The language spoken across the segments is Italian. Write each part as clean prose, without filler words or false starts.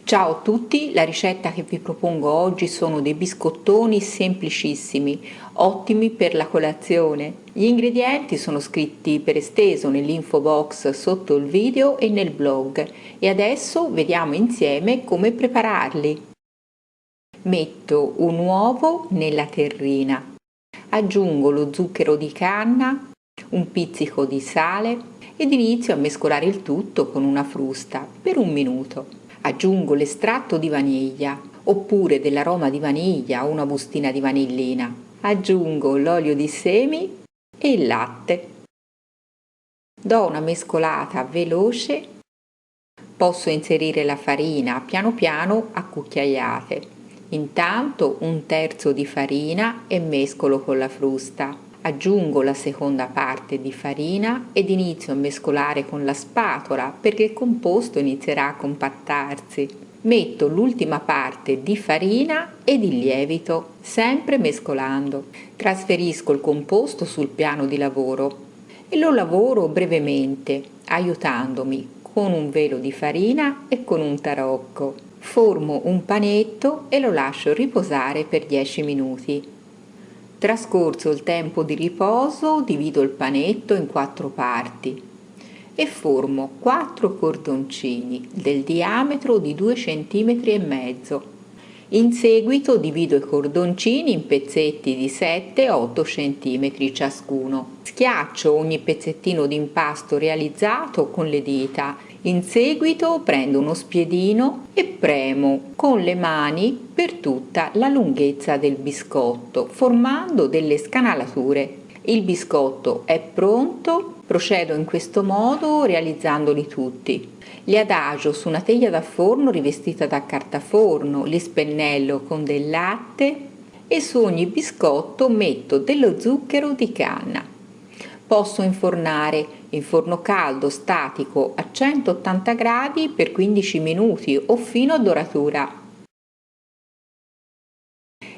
Ciao a tutti, la ricetta che vi propongo oggi sono dei biscottoni semplicissimi, ottimi per la colazione. Gli ingredienti sono scritti per esteso nell'info box sotto il video e nel blog e adesso vediamo insieme come prepararli. Metto un uovo nella terrina, aggiungo lo zucchero di canna, un pizzico di sale ed inizio a mescolare il tutto con una frusta per un minuto. Aggiungo l'estratto di vaniglia oppure dell'aroma di vaniglia o una bustina di vanillina. Aggiungo l'olio di semi e il latte. Do una mescolata veloce. Posso inserire la farina piano piano a cucchiaiate. Intanto un terzo di farina e mescolo con la frusta. Aggiungo la seconda parte di farina ed inizio a mescolare con la spatola perché il composto inizierà a compattarsi. Metto l'ultima parte di farina ed il lievito, sempre mescolando. Trasferisco il composto sul piano di lavoro e lo lavoro brevemente, aiutandomi con un velo di farina e con un tarocco. Formo un panetto e lo lascio riposare per 10 minuti. Trascorso il tempo di riposo, divido il panetto in 4 parti e formo 4 cordoncini del diametro di 2,5 cm. In seguito divido i cordoncini in pezzetti di 7-8 cm ciascuno. Schiaccio ogni pezzettino di impasto realizzato con le dita. In seguito prendo uno spiedino e premo con le mani per tutta la lunghezza del biscotto, formando delle scanalature. Il biscotto è pronto, procedo in questo modo realizzandoli tutti. Li adagio su una teglia da forno rivestita da carta forno, li spennello con del latte e su ogni biscotto metto dello zucchero di canna. Posso infornare in forno caldo statico a 180 gradi per 15 minuti o fino a doratura.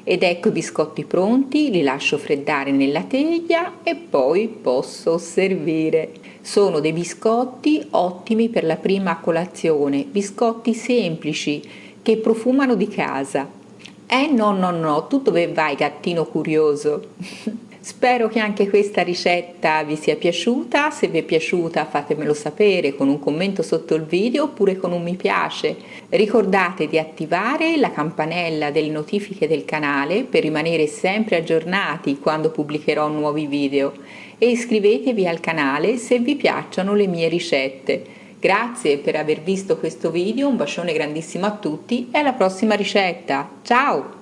Ed ecco i biscotti pronti, li lascio freddare nella teglia e poi posso servire. Sono dei biscotti ottimi per la prima colazione, biscotti semplici che profumano di casa. No, tu dove vai, gattino curioso? Spero che anche questa ricetta vi sia piaciuta. Se vi è piaciuta fatemelo sapere con un commento sotto il video oppure con un mi piace. Ricordate di attivare la campanella delle notifiche del canale per rimanere sempre aggiornati quando pubblicherò nuovi video e iscrivetevi al canale se vi piacciono le mie ricette. Grazie per aver visto questo video, un bacione grandissimo a tutti e alla prossima ricetta. Ciao!